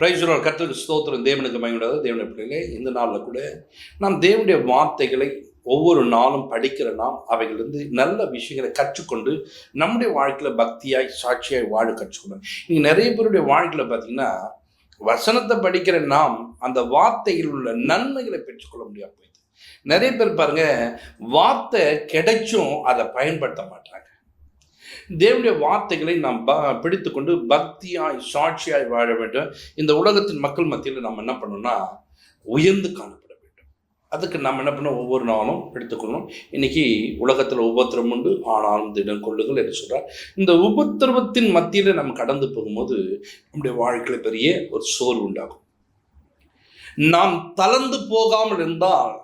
Price கர்த்தருக்கு ஸ்தோத்திரம். தேவனுக்கு மகிமையுண்டாவது. தேவனுடைய பிள்ளைகளே, இந்த நாளில் கூட நாம் தேவனுடைய வார்த்தைகளை ஒவ்வொரு நாளும் படிக்கிற நாம் அவைகளிலிருந்து நல்ல விஷயங்களை கற்றுக்கொண்டு நம்முடைய வாழ்க்கையில் பக்தியாய் சாட்சியாய் வாழ கற்றுக்கொள்ளணும். இங்கே நிறைய பேருடைய வாழ்க்கையில் பார்த்தீங்கன்னா வசனத்தை படிக்கிற நாம் அந்த வார்த்தையில் உள்ள நன்மைகளை பெற்றுக்கொள்ள முடியாது போயிடுது. நிறைய பேர் பாருங்க, வார்த்தை கிடைச்சும் அதை பயன்படுத்த மாட்டாங்க. தேவனுடைய வார்த்தைகளை நாம் பிடித்து கொண்டு பக்தியாய் சாட்சியாய் வாழ வேண்டும். இந்த உலகத்தின் மக்கள் மத்தியில் நம்ம என்ன பண்ணணும்னா உயர்ந்து காணப்பட வேண்டும். அதுக்கு நம்ம என்ன பண்ணோம், ஒவ்வொரு நாளும் எடுத்துக்கொள்ளணும். இன்னைக்கு உலகத்தில் உபத்திரம் உண்டு, ஆனாலும் தினம் கொள்ளுங்கள் என்று சொல்றார். இந்த உபத்திரவத்தின் மத்தியில் நம்ம கடந்து போகும்போது நம்முடைய வாழ்க்கையில் பெரிய ஒரு சோர்வு உண்டாகும். நாம் தளர்ந்து போகாமல் இருந்தால்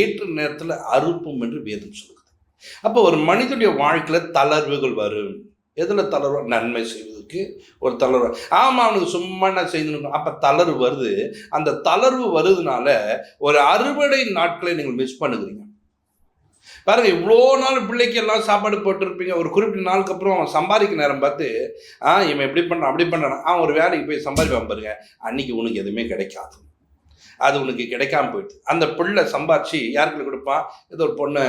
ஏற்ற நேரத்தில் அறுப்பும் என்று வேதம் சொல்லுது. அப்போ ஒரு மனிதனுடைய வாழ்க்கையில் தளர்வுகள் வரும். எதில் தளர்வு? நன்மை செய்வதற்கு ஒரு தளர்வு. ஆமாம், அவனுக்கு சும்மா நான் செய்யணும். அப்போ தளர்வு வருது. அந்த தளர்வு வருதுனால ஒரு அறுவடை நாட்களை நீங்கள் மிஸ் பண்ணுகிறீங்க. பாருங்க, இவ்வளோ நாள் பிள்ளைக்கு எல்லாம் சாப்பாடு போட்டுருப்பீங்க. ஒரு குறிப்பிட்ட நாளுக்கு அப்புறம் அவன் சம்பாதிக்க நேரம் பார்த்து இவன் எப்படி பண்ணான் அப்படி பண்ணான், அவன் ஒரு வேலைக்கு போய் சம்பாதிப்பான் பாருங்க. அன்னைக்கு உனக்கு எதுவுமே கிடைக்காது. அது உனக்கு கிடைக்காம போயிடுது. அந்த பிள்ளை சம்பாதிச்சு யாருக்கு கொடுப்பான்? ஏதோ ஒரு பொண்ணை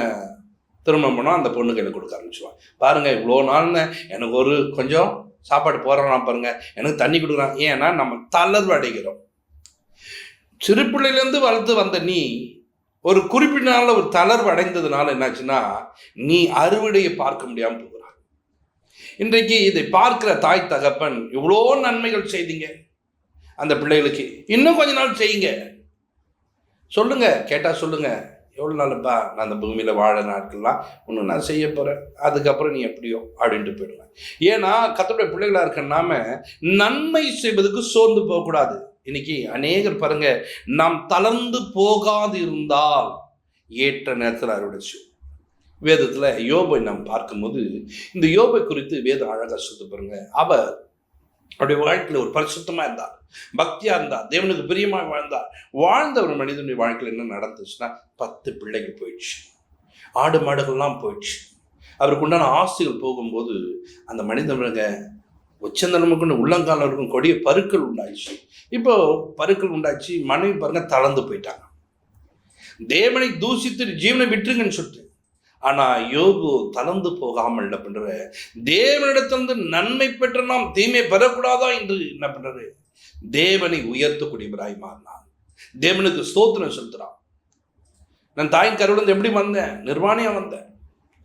திருமணம் பண்ணால் அந்த பொண்ணு கையில் கொடுக்க ஆரம்பிச்சுவான். பாருங்கள், இவ்வளோ நாள்னு எனக்கு ஒரு கொஞ்சம் சாப்பாடு போடுறான் பாருங்கள், எனக்கு தண்ணி கொடுக்குறான். ஏன்னா நம்ம தளர்வு அடைகிறோம். சிறு பிள்ளையிலேருந்து வளர்த்து வந்த நீ ஒரு குறிப்பிட்ட நாளில் ஒரு தளர்வு அடைந்ததுனால என்னாச்சுன்னா நீ அறுவடையை பார்க்க முடியாமல் போகிறான். இன்றைக்கு இதை பார்க்கிற தாய் தகப்பன் இவ்வளோ நன்மைகள் செய்தீங்க அந்த பிள்ளைகளுக்கு, இன்னும் கொஞ்ச நாள் செய்யுங்க. சொல்லுங்க, கேட்டால் சொல்லுங்க, எவ்வளோ நாளுப்பா நான் அந்த பூமியில் வாழ நாட்கள்லாம் ஒன்று நான் செய்ய போகிறேன், அதுக்கப்புறம் நீ எப்படியோ அப்படின்ட்டு போயிடுவேன். ஏன்னா கர்த்தருடைய பிள்ளைகளாக இருக்க நாம நன்மை செய்வதற்கு சோர்ந்து போகக்கூடாது. இன்னைக்கு அநேகர் பாருங்க, நாம் தளர்ந்து போகாது இருந்தால் ஏற்ற நேரத்தில் அறுவடை செய்யும். வேதத்தில் யோபை நாம் பார்க்கும்போது இந்த யோபை குறித்து வேதம் அழகாக சொல்ல பாருங்க. அவர் அவருடைய வாழ்க்கையில் ஒரு பரிசுத்தமாக இருந்தார், பக்தியாக இருந்தார், தேவனுக்கு பிரியமாக வாழ்ந்தார். வாழ்ந்த ஒரு மனிதனுடைய வாழ்க்கையில் என்ன நடந்துச்சுன்னா 10 பிள்ளைகள் போயிடுச்சு, ஆடு மாடுகள்லாம் போயிடுச்சு. அவருக்கு உண்டான ஆசைகள் போகும்போது அந்த மனிதனுங்க உச்சந்தனமுக்கு உள்ளங்கால இருக்கும் கொடிய பருக்கள் உண்டாயிடுச்சு. இப்போ பருக்கள் உண்டாச்சு. மனைவி பாருங்க தளர்ந்து போயிட்டாங்க. தேவனை தூசித்து ஜீவனை விட்டுருங்கன்னு சொல்லிட்டு. ஆனால் யோபு தளர்ந்து போகாமல் என்ன பண்ற, தேவனிடத்திலிருந்து நன்மை பெற்ற நாம் தீமை பெறக்கூடாதா என்று என்ன பண்றாரு, தேவனை உயர்த்தக்கூடியவராய் மாறினான். தேவனுக்கு ஸ்தோத்திரம் செலுத்துறான். நான் தாயின் கருவிலிருந்து எப்படி வந்தேன்? நிர்வாணியா வந்தேன்.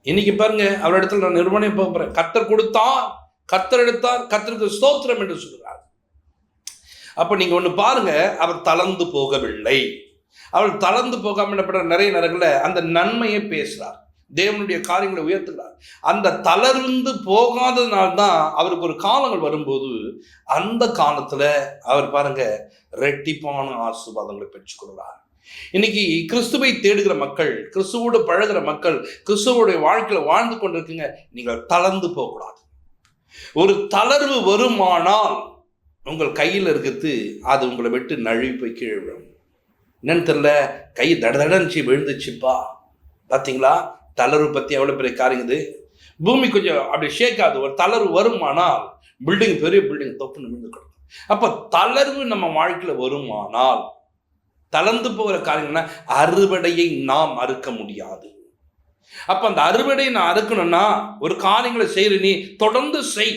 இன்னைக்கு பாருங்க, அவரிடத்துல நான் நிர்வாணியா போகிறேன். கர்த்தர் கொடுத்தார், கர்த்தர் எடுத்தார், கர்த்தருக்கு ஸ்தோத்திரம் என்று சொல்கிறார். அப்ப நீங்க ஒண்ணு பாருங்க, அவர் தளர்ந்து போகவில்லை. அவர் தளர்ந்து போகாமல் என்ன பண்ற, நிறைய நேரங்களில் அந்த நன்மையை பேசுறார், தேவனுடைய காரியங்களை உயர்த்துகிறார். அந்த தளர்ந்து போகாததுனால்தான் அவருக்கு ஒரு காலங்கள் வரும்போது அந்த காலத்துல அவர் பாருங்க ரெட்டிப்பான ஆசீர்வாதங்களை பெற்றுக்கொள்கிறார். இன்னைக்கு கிறிஸ்துவை தேடுகிற மக்கள், கிறிஸ்துவோடு பழகிற மக்கள், கிறிஸ்துவோடைய வாழ்க்கையில வாழ்ந்து கொண்டிருக்குங்க. நீங்கள் தளர்ந்து போகக்கூடாது. ஒரு தளர்வு வருமானால் உங்கள் கையில் இருக்கிறது அது உங்களை விட்டு நழுவி போய் கீழே விழும். என்னன்னு தெரியல, கை தடதடன்ச்சு விழுந்துச்சுப்பா. பார்த்தீங்களா, தளர்வு பற்றி எவ்வளோ பெரிய காரியங்குது. பூமி கொஞ்சம் அப்படி ஷேக் ஆகுது. ஒரு தளர்வு வருமானால் பில்டிங், பெரிய பில்டிங் தொப்புன்னு விழுந்து கிடக்கும். அப்போ தளர்வு நம்ம வாழ்க்கையில் வருமானால் தளர்ந்து போகிற காரியம்னா அறுவடையை நாம் அறுக்க முடியாது. அப்போ அந்த அறுவடையை நான் அறுக்கணும்னா ஒரு காரியங்களை செய்கிற நீ தொடர்ந்து செய்,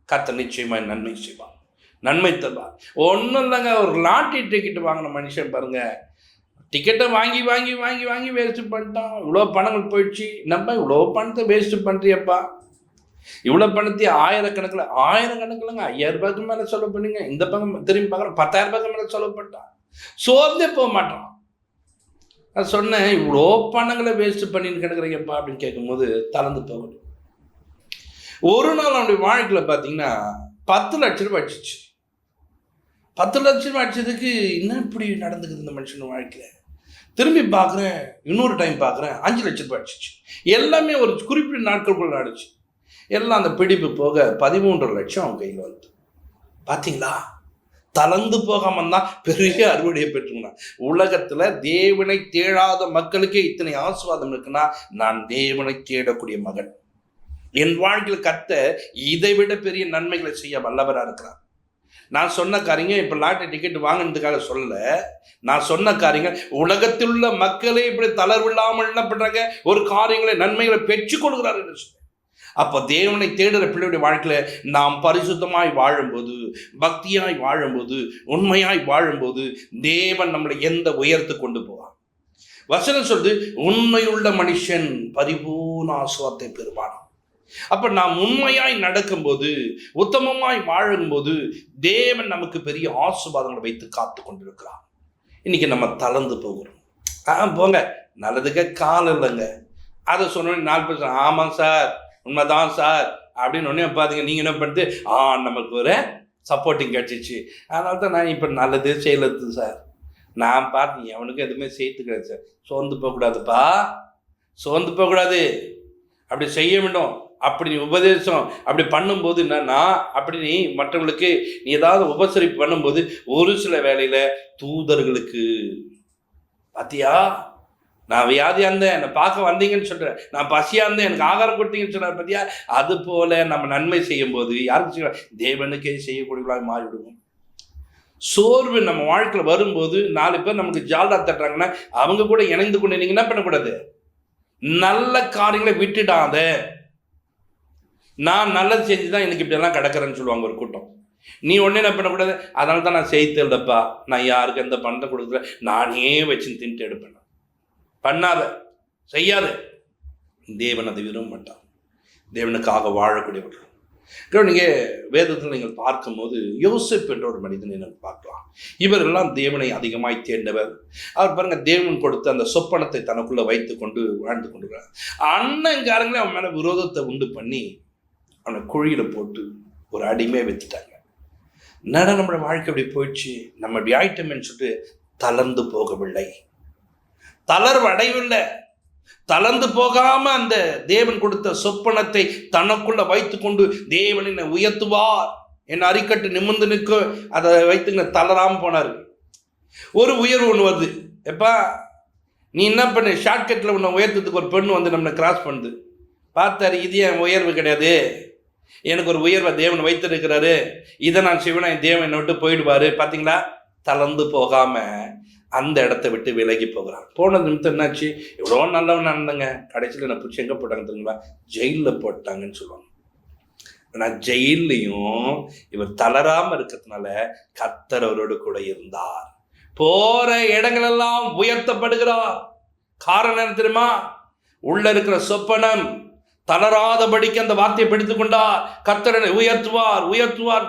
கர்த்தர் நிச்சயமாக நன்மை செய்வார், நன்மை தருவார். ஒன்றும் இல்லைங்க, ஒரு லாட்டரி டிக்கெட் வாங்கின மனுஷன் பாருங்க, டிக்கெட்டை வாங்கி வாங்கி வாங்கி வாங்கி வேஸ்ட் பண்ணிட்டான். இவ்வளோ பணங்கள் போயிடுச்சு. நம்ம இவ்வளோ பணத்தை வேஸ்ட் பண்ணுறியப்பா, இவ்வளோ பணத்தை ஆயிரக்கணக்கில்ங்க 5000 ரூபாய்க்கு மேலே செலவு பண்ணுங்க. இந்த பக்கம் திரும்பி பார்க்குறேன் 10,000 ரூபாய்க்கு மேலே செலவு பண்ணிட்டான். சோர்ந்தே போக மாட்டான். நான் சொன்னேன், இவ்வளோ பணங்களை வேஸ்ட் பண்ணின்னு கிடக்குறீங்கப்பா அப்படின்னு கேட்கும்போது தளர்ந்து போகணும். ஒரு நாள் அவனுடைய வாழ்க்கையில் பார்த்தீங்கன்னா 10 லட்சம் ரூபாய் அடிச்சிச்சு. 10 லட்சம் ரூபாய் அடிச்சதுக்கு என்ன இப்படி நடந்துக்குது இந்த மனுஷன் வாழ்க்கையில்? திரும்பி பார்க்குறேன், இன்னொரு டைம் பார்க்குறேன் 5 லட்சம் ரூபாய் அடிச்சிச்சு. எல்லாமே ஒரு குறிப்பிட்ட நாட்களுக்குள்ள அடிச்சு. எல்லாம் அந்த பிடிப்பு போக 13 லட்சம் அவன் கையில் வந்து. பார்த்தீங்களா, தளர்ந்து போகாமல் தான் பெரிய அறுவடையை பெற்றுனா. உலகத்தில் தேவனை தேடாத மக்களுக்கே இத்தனை ஆசீர்வாதம் இருக்குன்னா நான் தேவனை தேடக்கூடிய மகன். என் வாழ்க்கையில் கர்த்தர் இதை விட பெரிய நன்மைகளை செய்ய வல்லவராக இருக்கிறார். நான் சொன்ன காரியங்க இப்போ லாட்டரி டிக்கெட் வாங்கினதுக்காக சொல்லலை. நான் சொன்ன காரியங்கள் உலகத்தில் உள்ள மக்களே இப்படி தளர்வு இல்லாமல் என்ன பண்ணுறாங்க, ஒரு காரியங்களை நன்மைகளை பெற்றுக் கொடுக்குறாரு என்று சொல்ல. அப்போ தேவனை தேடுற பிள்ளையுடைய வாழ்க்கையில் நாம் பரிசுத்தமாய் வாழும்போது, பக்தியாய் வாழும்போது, உண்மையாய் வாழும்போது தேவன் நம்மளை எந்த உயரத்துக்கு கொண்டு போவார். வசனம் சொல்லுது, உண்மையுள்ள மனுஷன் பரிபூர்ண ஆசீர்வாதத்தை பெறுவான். அப்ப நாம் உண்மையாய் நடக்கும்போது, உத்தமமாய் வாழும்போது தேவன் நமக்கு பெரிய ஆசீர்வாதங்களை வைத்து காத்து கொண்டிருக்கிறார். இன்னைக்கு நம்ம தளர்ந்து போகிறோம். போங்க, நல்லதுக்கு காலம் இல்லைங்க. அதை சொன்ன 4 பேர் ஆமாம் சார், உண்மைதான் சார் அப்படின்னு ஒன்னே பார்த்தீங்க. நீங்கள் என்ன பண்ணிட்டு நமக்கு ஒரு சப்போர்ட்டிங் கிடச்சிச்சு, அதனால தான் நான் இப்போ நல்லது செய்யலது சார். நான் பார்த்தீங்க அவனுக்கு எதுவுமே செய்து கிடையாது சார். சோர்ந்து போகக்கூடாதுப்பா, சோர்ந்து போகக்கூடாது, அப்படி செய்ய வேண்டும். அப்படி நீ உபதேசம் அப்படி பண்ணும்போது என்னன்னா, அப்படி நீ மற்றவங்களுக்கு நீ ஏதாவது உபசரிப்பு பண்ணும்போது ஒரு சில வேலையில் தூதர்களுக்கு பார்த்தியா, நான் வியாதியாக இருந்தேன், என்னை பார்க்க வந்தீங்கன்னு சொல்கிறேன், நான் பசியாக இருந்தேன், எனக்கு ஆகாரம் கொடுத்தீங்கன்னு சொல்கிறார் பார்த்தியா. அது போல் நம்ம நன்மை செய்யும்போது யாருக்கு செய்யலாம், தேவனுக்கே செய்யக்கூடியவர்களாக மாறிவிடுவோம். சோர்வு நம்ம வாழ்க்கையில் வரும்போது 4 பேர் நமக்கு ஜால்ரா தட்டுறாங்கன்னா அவங்க கூட இணைந்து கொண்டு நீங்கள் என்ன பண்ணக்கூடாது, நல்ல காரியங்களை விட்டுடாத. நான் நல்லது செஞ்சு தான் எனக்கு இப்படியெல்லாம் கிடக்கிறேன்னு சொல்லுவாங்க ஒரு கூட்டம். நீ ஒன்றே என்ன பண்ணக்கூடாது, அதனால தான் நான் செய்து இல்லைப்பா, நான் யாருக்கு எந்த பணத்தை கொடுக்கல, நானே வச்சு தின்ட்டு எடுப்பேன். பண்ணாத, செய்யாத. தேவன் அதை விரும்ப மாட்டான். தேவனுக்காக வாழக்கூடியவர்கள். நீங்கள் வேதத்தில் நீங்கள் பார்க்கும்போது யோசேப்பு என்ற ஒரு மனிதனை நீங்கள் பார்க்கலாம். இவரெல்லாம் தேவனை அதிகமாய் தேர்ந்தவர். அவர் பாருங்க, தேவன் கொடுத்த அந்த சொப்பனத்தை தனக்குள்ள வைத்து கொண்டு வாழ்ந்து கொண்டிருக்கிறார். அண்ணங்காரங்களே அவன் மேலே விரோதத்தை உண்டு பண்ணி அவனை குழியில் போட்டு ஒரு அடிமையை வைத்துட்டாங்க. நம்மளோட வாழ்க்கை அப்படி போயிடுச்சு, நம்ம இப்படி ஆயிட்டோம்னு சொல்லிட்டு தளர்ந்து போகவில்லை, தளர்வு அடையவில்லை. தளர்ந்து போகாம அந்த தேவன் கொடுத்த சொப்பனத்தை தனக்குள்ள வைத்து கொண்டு தேவன் என்னை உயர்த்துவார், என்னை அரிக்கட்டு நிமிர்ந்து நிற்க, அதை வைத்துங்க தளராம போனார். ஒரு உயர்வு ஒன்று வருது, எப்பா நீ என்ன பண்ணு, ஷார்ட்கட்டில் உன்னை உயர்த்ததுக்கு ஒரு பெண்ணு வந்து நம்மளை கிராஸ் பண்ணுது. பார்த்தாரு, இது என் உயர்வு கிடையாது, எனக்கு ஒரு உயர்வை தேவன் வைத்திருக்கிறாரு, இதை நான் சிவனை தேவன் என்னை விட்டு போயிடுவாரு. பார்த்தீங்களா, தளர்ந்து போகாம அந்த இடத்த விட்டு விலகி போகிறான். போன நிமித்தம் என்னாச்சு, எவ்வளோ நல்லவன் நடந்தங்க, கடைசியில் என்ன பிடிச்சி எங்கே போட்டாங்க தெரியுங்களா, ஜெயிலில் போட்டாங்கன்னு சொல்லுவாங்க. ஆனால் ஜெயிலையும் இவர் தளராமல் இருக்கிறதுனால கர்த்தர் அவரோடு கூட இருந்தார். போற இடங்களெல்லாம் உயர்த்தப்படுகிறார். காரணம் என்ன தெரியுமா, உள்ள இருக்கிற சொப்பனம் தளராதபடிக்கு அந்த வார்த்தையை பிடித்துக் கொண்டார். கர்த்தரை உயர்த்துவார் உயர்த்துவார்.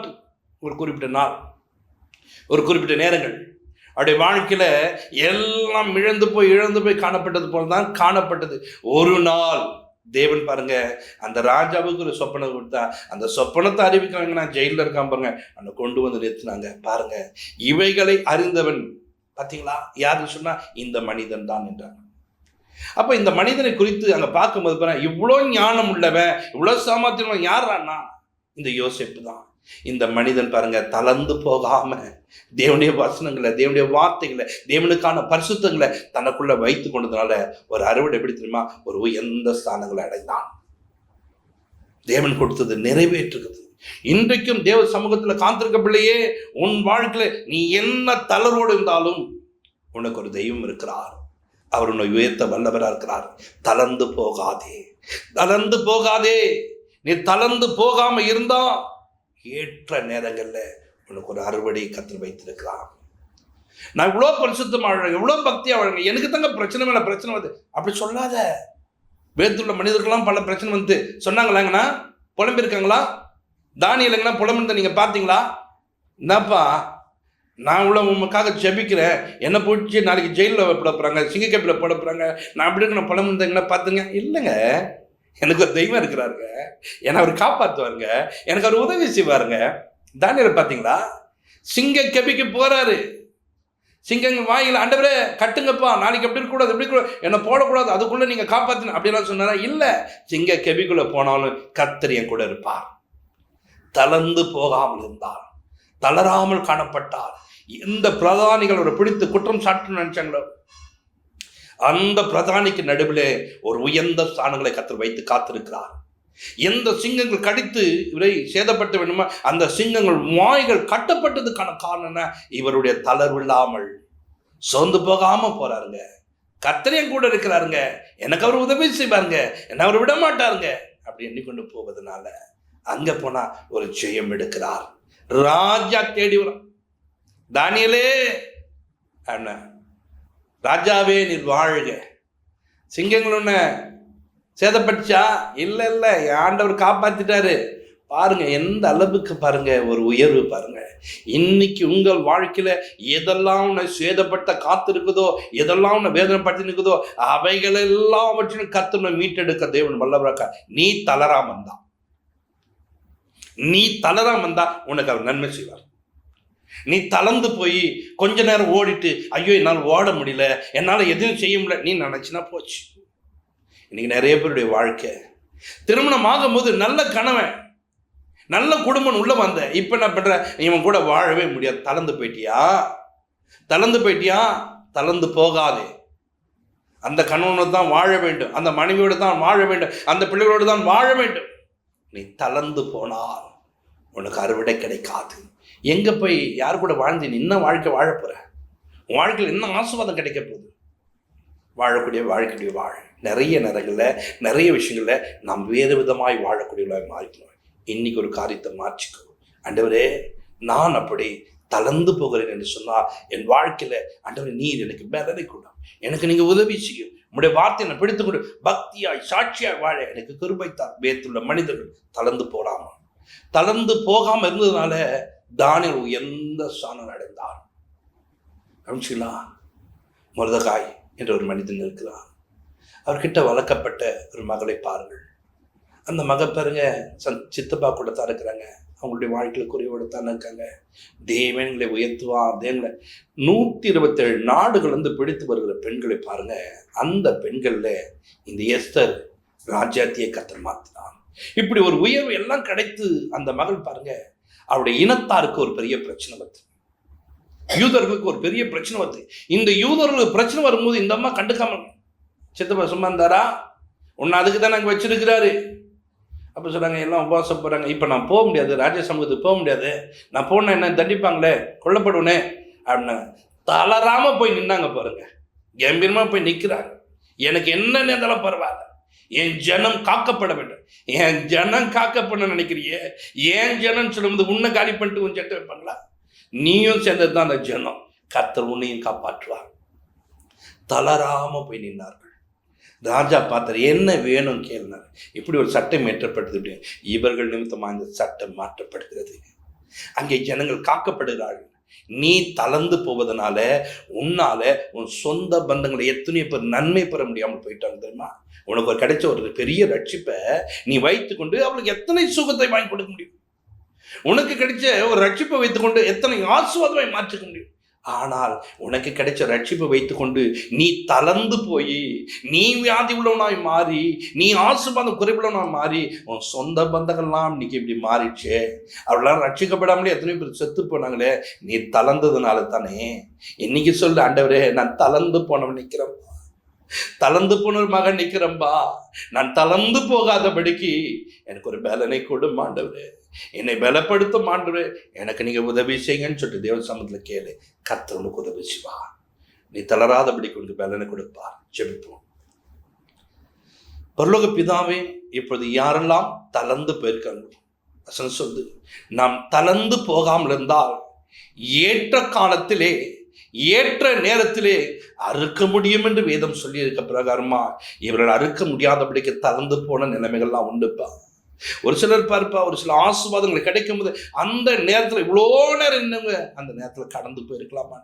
ஒரு குறிப்பிட்ட நாள், ஒரு குறிப்பிட்ட நேரங்கள் அவருடைய வாழ்க்கையில் எல்லாம் இழந்து போய் காணப்பட்டது போல தான் காணப்பட்டது. ஒரு நாள் தேவன் பாருங்க அந்த ராஜாவுக்கு ஒரு சொப்பனை கொடுத்தா, அந்த சொப்பனத்தை அறிவிக்கிறாங்க, நான் ஜெயிலில் இருக்கான் பாருங்க, அவனை கொண்டு வந்து நிறுத்தினாங்க. பாருங்க, இவைகளை அறிந்தவன் பார்த்தீங்களா, யாருன்னு சொன்னா இந்த மனிதன் தான் என்றாங்க. அப்போ இந்த மனிதனை குறித்து அங்கே பார்க்கும்போது பாருங்க, இவ்வளோ ஞானம் உள்ளவன், இவ்வளோ சாமர்த்தியம் யாரான்னா இந்த யோசேப்பு தான். இந்த மனிதன் பாருங்க தளர்ந்து போகாம தேவனுடைய வசனங்களை, தேவனுடைய வார்த்தைகளை, தேவனுக்கான பரிசுத்தங்களை தனக்குள்ள வைத்து கொண்டதுனால ஒரு அறுவடை எப்படி தெரியுமா, ஒரு உயர்ந்த ஸ்தானங்களை அடைந்தான். தேவன் கொடுத்தது நிறைவேற்றுகிறது. இன்றைக்கும் தேவ சமூகத்தில் காத்திருக்க பிள்ளையே, உன் வாழ்க்கையில நீ என்ன தளர்வோடு இருந்தாலும் உனக்கு ஒரு தெய்வம் இருக்கிறார். அவர் உன்னை உயர்த்த வல்லவராக இருக்கிறார். தளர்ந்து போகாதே, தளர்ந்து போகாதே. நீ தளர்ந்து போகாம இருந்தா ஏற்ற நேரங்கள்ல உனக்கு ஒரு அறுவடை கர்த்தர் வைத்திருக்கலாம். நான் இவ்வளோ பரிசுத்தமாக வாழ்றேன், எவ்வளோ பக்தியாக வாழ்றேன், எனக்கு தாங்க பிரச்சனை மேலே பிரச்சனை வருது அப்படி சொல்லாத. வேத்துள்ள மனிதர்கள்லாம் பல பிரச்சனை வந்து சொன்னாங்களாங்கண்ணா, புலம்பிருக்காங்களா? தானியேலுங்கன்னா புலம்பிருந்த நீங்கள் பார்த்தீங்களா? என்னப்பா, நான் இவ்வளோ உங்களுக்காக ஜெபிக்கிறேன், என்னை போட்டு நாளைக்கு ஜெயிலில் போட போகிறாங்க, சிங்கக்கப்பில் போட போகிறாங்க, நான் அப்படி இருக்கு, நான் புலம்பிருந்தேங்கன்னா பார்த்துங்க. இல்லைங்க, எனக்கு ஒரு தெய்வம் இருக்கிறாருங்க, என்னை அவர் காப்பாற்றுவாருங்க, எனக்கு அவர் உதவி செய்வாருங்க. தானியேல் பார்த்தீங்களா, சிங்க கெபிக்கு போகிறாரு, சிங்கங்கள் வாயில ஆண்டவரே கட்டுங்கப்பா, நாளைக்கு எப்படி இருக்கக்கூடாது, எப்படி கூட என்னை போடக்கூடாது, அதுக்குள்ளே நீங்கள் காப்பாற்றணும் அப்படிலாம் சொன்னாரா? இல்லை, சிங்க கெபிக்குள்ளே போனாலும் கர்த்தர் என் கூட இருப்பார். தளர்ந்து போகாமல் இருந்தார், தளராமல் காணப்பட்டார். எந்த பிரதானிகள் அவரை பிடித்து குற்றம் சாட்டணும்னு நினைச்சாங்களோ அந்த பிரதானிக்கு நடுவில் ஒரு உயர்ந்த ஸ்தானங்களை கர்த்தர் வைத்து காத்திருக்கிறார். எந்த சிங்கங்கள் கடித்து இவரை சேதப்படுத்த வேண்டுமா அந்த சிங்கங்கள் வாய்கள் கட்டப்பட்டதுக்கான காரணம் என்ன? இவருடைய தளர்வு இல்லாமல் சோர்ந்து போகாம போறாருங்க. கர்த்தர் கூட இருக்கிறாருங்க, எனக்கு அவர் உதவி செய்வாருங்க, என்ன அவர் விட மாட்டாருங்க அப்படி எண்ணிக்கொண்டு போவதனால அங்க போனா ஒரு ஜெயம் எடுக்கிறார். ராஜா தேடி வரும். தானியேலே அண்ணா, ராஜாவே நீர் வாழ்க. சிங்கங்கள் ஒண்ணு சேதப்பட்டுச்சா? இல்ல இல்ல, ஆண்டவர் காப்பாத்திட்டாரு. பாருங்க எந்த அளவுக்கு பாருங்க ஒரு உயர்வு பாருங்க. இன்னைக்கு உங்கள் வாழ்க்கையில எதெல்லாம் உன்னை சேதப்பட்ட காத்து இருக்குதோ, எதெல்லாம் உன்னை வேதனைப்படுத்தி இருக்குதோ, அவைகள் எல்லாவற்றையும் கர்த்தரை மீட்டெடுக்க தேவன் வல்லவராக. நீ தளராமந்தா, நீ தளராமந்தா உனக்கு அவர் நன்மை செய்வார். நீ தளர்ந்து போய் கொஞ்ச நேரம் ஓடிட்டு ஐயோ என்னால் ஓட முடியல, என்னால் எதுவும் செய்ய முடியல நீ நினைச்சுனா போச்சு. இன்னைக்கு நிறைய பேருடைய வாழ்க்கை திருமணம் ஆகும் போது நல்ல கணவன், நல்ல குடும்பம் உள்ள வந்த, இப்ப என்ன பண்ற? இவன் கூட வாழவே முடியாது. தளர்ந்து போயிட்டியா? தளர்ந்து போயிட்டியா? தளர்ந்து போகாதே. அந்த கணவனோடு தான் வாழ வேண்டும், அந்த மனைவியோடு தான் வாழ வேண்டும், அந்த பிள்ளைகளோடு தான் வாழ வேண்டும். நீ தளர்ந்து போனால் உனக்கு அறுவடை கிடைக்காது. எங்க போய் யார் கூட வாழ்ந்து நீ என்ன வாழ்க்கை வாழ போற? உன் வாழ்க்கையில் என்ன ஆசீர்வாதம் கிடைக்க போகுது? வாழக்கூடிய வாழ்க்கையுடைய வாழ நிறைய நேரங்களில் நிறைய விஷயங்களில் நாம் வேறு விதமாய் வாழக்கூடியவர்களாக மாறிக்கணும். இன்னைக்கு ஒரு காரியத்தை மாற்றிக்கோ. ஆண்டவரே நான் அப்படி தளர்ந்து போகிறேன் என்று சொன்னால் என் வாழ்க்கையில ஆண்டவரே நீர் எனக்கு பலனை கொடு, எனக்கு நீங்க உதவி செய்யும், உங்களுடைய வார்த்தையை நான் பிடித்துக்கொண்டு பக்தியாய் சாட்சியாய் வாழ எனக்கு கிருபைத்தார். வேத்துள்ள மனிதர்கள் தளர்ந்து போகாம இருந்ததுனால தானியேல் எந்த ஸ்தானம் அடைந்தார். கவனிச்சிங்களா? மொர்தெகாய் என்ற ஒரு மனிதன் இருக்கிறார். அவர்கிட்ட வளர்க்கப்பட்ட ஒரு மகளை பாருங்கள். அந்த மக பாருங்க சித்தப்பா கூட தான் இருக்கிறாங்க, அவங்களுடைய வாழ்க்கையில் குறைவோடு தான் இருக்காங்க. தேவன்களை உயர்த்துவான். தேவங்களை 127 நாடுகள் வந்து பிடித்து வருகிற பெண்களை பாருங்க. அந்த பெண்கள்ல இந்த எஸ்தர் ராஜ்யாத்தியை கர்த்தர் மாத்தினான். இப்படி ஒரு உயர்வு எல்லாம் கிடைத்து அந்த மகள் பாருங்க, அவருடைய இனத்தாருக்கு ஒரு பெரிய பிரச்சனை வருது, யூதர்களுக்கு ஒரு பெரிய பிரச்சனை வருது. இந்த யூதர்களுக்கு பிரச்சனை வரும்போது இந்த அம்மா கண்டுக்காம, சித்தப்பா சும்மா இருந்தாரா? உன்னை அதுக்கு தான் நாங்கள் வச்சிருக்கிறாரு. அப்போ சொல்கிறாங்க, எல்லாம் உபவாசம் போகிறாங்க. இப்போ நான் போக முடியாது, ராஜ சமூகத்துக்கு போக முடியாது, நான் போனால் என்ன தண்டிப்பாங்களே, கொல்லப்படுவேனே அப்படின்னா தளராமல் போய் நின்னாங்க பாருங்க. கம்பீரமாக போய் நிற்கிறாங்க. எனக்கு என்ன நேர்ந்தாலும் பரவாயில்ல, என் ஜனம் காக்கப்பட வேண்டும். என் ஜனம் காக்கப்பட நினைக்கிறியே, என் ஜனம் சொல்லும்போது உன்னை காலி பண்ணிட்டு உன் சட்டை வைப்பாங்களா? நீயும் சேர்ந்தது தான் அந்த ஜனம். கர்த்தர் உன்னையும் காப்பாற்றுவார். தளராம போய் நின்னார்கள். ராஜா பார்த்தார், என்ன வேணும் கேள்னார். இப்படி ஒரு சட்டம் ஏற்றப்படுது, இவர்கள் நிமித்தமாக இந்த சட்டம் மாற்றப்படுகிறது. அங்கே ஜனங்கள் காக்கப்படுகிறார்கள். நீ தளர்ந்து போவதனால உன்னால உன் சொந்த பந்தங்களை எத்தனையோ பேர் நன்மை பெற முடியாமல் போயிட்டாங்க தெரியுமா? உனக்கு ஒரு கிடைச்ச ஒரு பெரிய ரட்சிப்பை நீ வைத்துக்கொண்டு அவளுக்கு எத்தனை சுகத்தை வாங்கி கொடுக்க முடியும்? உனக்கு கிடைச்ச ஒரு ரட்சிப்பை வைத்துக்கொண்டு எத்தனை ஆசீர்வாதமாய் மாற்றிக்க முடியும்? ஆனால் உனக்கு கிடைச்ச ரட்சிப்பை வைத்துக்கொண்டு நீ தளர்ந்து போய், நீ வியாதி உள்ளவனாய் மாறி, நீ ஆசீர்வாதம் குறைவுள்ளவனாய் மாறி, உன் சொந்த பந்தங்கள்லாம் இன்னைக்கு இப்படி மாறிடுச்சு. அவளாம் ரட்சிக்கப்படாமலே எத்தனையோ பேர் செத்து போனாங்களே, நீ தளர்ந்ததுனால தானே. இன்னைக்கு சொல்லு, ஆண்டவரே நான் தளர்ந்து போனவன் நிற்கிறேன்பா, தளர்ந்து போன ஒரு மகன் நிற்கிறேன்பா, நான் தளர்ந்து போகாதபடிக்கு எனக்கு ஒரு பலனை கொடும் ஆண்டவரே, என்னை பலப்படுத்தும் ஆண்டவரே, எனக்கு நீங்க உதவி செய்யுங்கன்னு சொல்லிட்டு தேவ சமூகத்தில் கேளு. கர்த்தர் உனக்கு உதவி செய்வா. நீ தளராதபடிக்கு உனக்கு பலனை கொடுப்பார். ஜெபிப்போம். பரலோக பிதாவே, இப்பொழுது யாரெல்லாம் தளர்ந்து போயிருக்காங்க சொல்லு, நாம் தளர்ந்து போகாமல் இருந்தால் ஏற்ற காலத்திலே ஏற்ற நேரத்திலே அறுக்க முடியும் என்று வேதம் சொல்லி இருக்க பிரகாரமா இவர்கள் அறுக்க முடியாதபடிக்கு தளர்ந்து போன நிலைமைகள்லாம் உண்டுப்பா. ஒரு சிலர் பார்ப்பா, ஒரு சில ஆசீர்வாதங்கள் கிடைக்கும் போது அந்த நேரத்தில் இவ்வளோ நேரம் என்னங்க அந்த நேரத்தில் கடந்து போயிருக்கலாமா?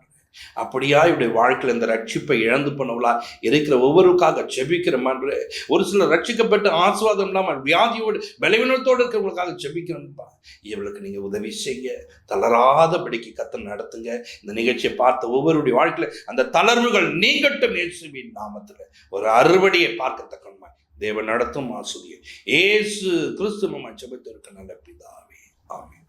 அப்படியா இவருடைய வாழ்க்கையில் இந்த ரட்சிப்பை இழந்து போனவளா இருக்கிற ஒவ்வொருக்காக ஜெபிக்கிறோமான்று. ஒரு சிலர் ரட்சிக்கப்பட்டு ஆசீர்வாதம் இல்லாமல் வியாதியோடு பலவீனத்தோடு இருக்கிறவங்களுக்காக ஜெபிக்கிறோம்ப்பா. இவளுக்கு நீங்க உதவி செய்ய, தளராதபடிக்கு கர்த்தர் நடத்துங்க. இந்த நிகழ்ச்சியை பார்த்த ஒவ்வொருடைய வாழ்க்கையில அந்த தளர்வுகள் நீங்கட்டும். இயேசுவின் நாமத்துல ஒரு அறுவடையை பார்க்கத்தக்கமா தேவன் நடத்தும் ஆசிரியர் இயேசு கிறிஸ்து நம்ம ஜெபத்திற்கு நல்ல பிதாவே. ஆமென்.